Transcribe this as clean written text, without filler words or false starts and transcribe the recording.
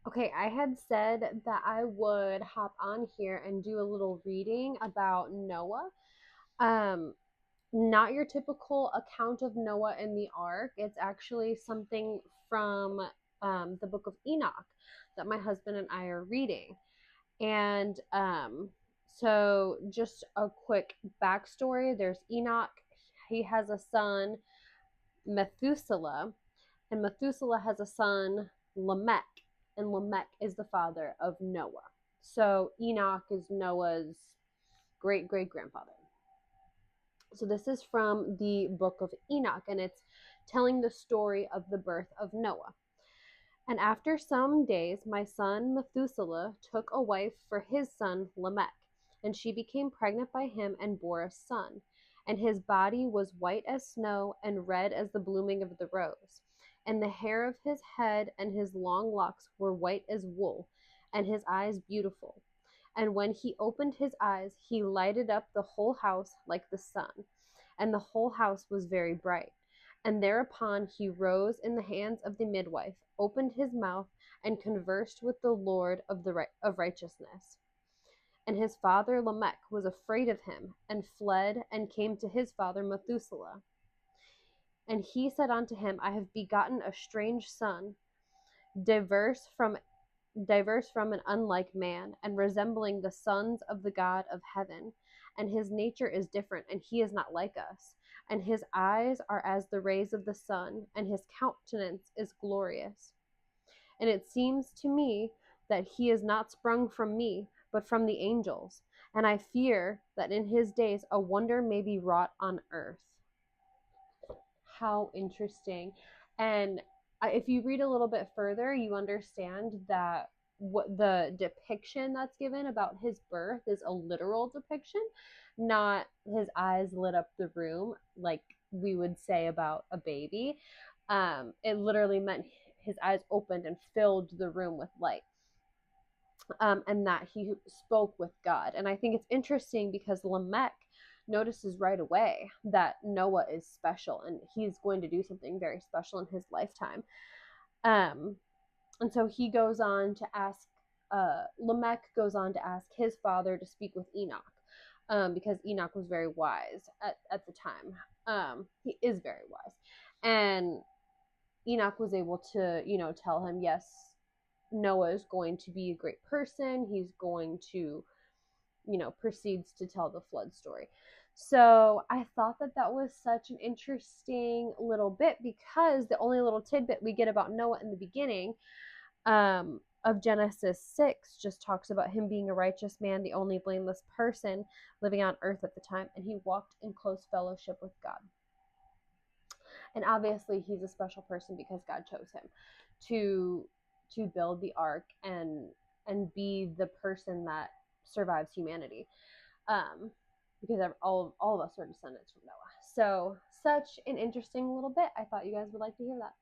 Okay, I had said that I would hop on here and do a little reading about Noah. Um, Not your typical account of Noah and the ark. It's actually something from the book of Enoch that my husband and I are reading. And so, just a quick backstory, there's Enoch. He has a son, Methuselah, and Methuselah has a son, Lamech, and Lamech is the father of Noah. So Enoch is Noah's great great grandfather. So this is from the book of Enoch, and it's telling the story of the birth of Noah. And after some days, my son Methuselah took a wife for his son Lamech, and she became pregnant by him and bore a son. And his body was white as snow and red as the blooming of the rose. And the hair of his head and his long locks were white as wool, and his eyes beautiful. And when he opened his eyes, he lighted up the whole house like the sun, and the whole house was very bright. And thereupon he rose in the hands of the midwife, opened his mouth, and conversed with the Lord of righteousness. And his father Lamech was afraid of him, and fled, and came to his father Methuselah. And he said unto him, I have begotten a strange son, diverse from an unlike man, and resembling the sons of the God of heaven. And his nature is different, and he is not like us. And his eyes are as the rays of the sun, and his countenance is glorious. And it seems to me that he is not sprung from me, but from the angels. And I fear that in his days a wonder may be wrought on earth. How interesting. And if you read a little bit further, you understand that what the depiction that's given about his birth is a literal depiction, not his eyes lit up the room like we would say about a baby. It literally meant his eyes opened and filled the room with light. And that he spoke with God. And I think it's interesting because Lamech notices right away that Noah is special and he's going to do something very special in his lifetime. And so he goes on to ask, Lamech goes on to ask his father to speak with Enoch, because Enoch was very wise at the time. He is very wise. And Enoch was able to, tell him, yes, Noah is going to be a great person. He's going to, proceeds to tell the flood story. So I thought that that was such an interesting little bit, because the only little tidbit we get about Noah in the beginning of Genesis 6 just talks about him being a righteous man, the only blameless person living on earth at the time, and he walked in close fellowship with God. And obviously he's a special person because God chose him to build the ark and be the person that survives humanity, because all of us are descendants from Noah. So such an interesting little bit. I thought you guys would like to hear that.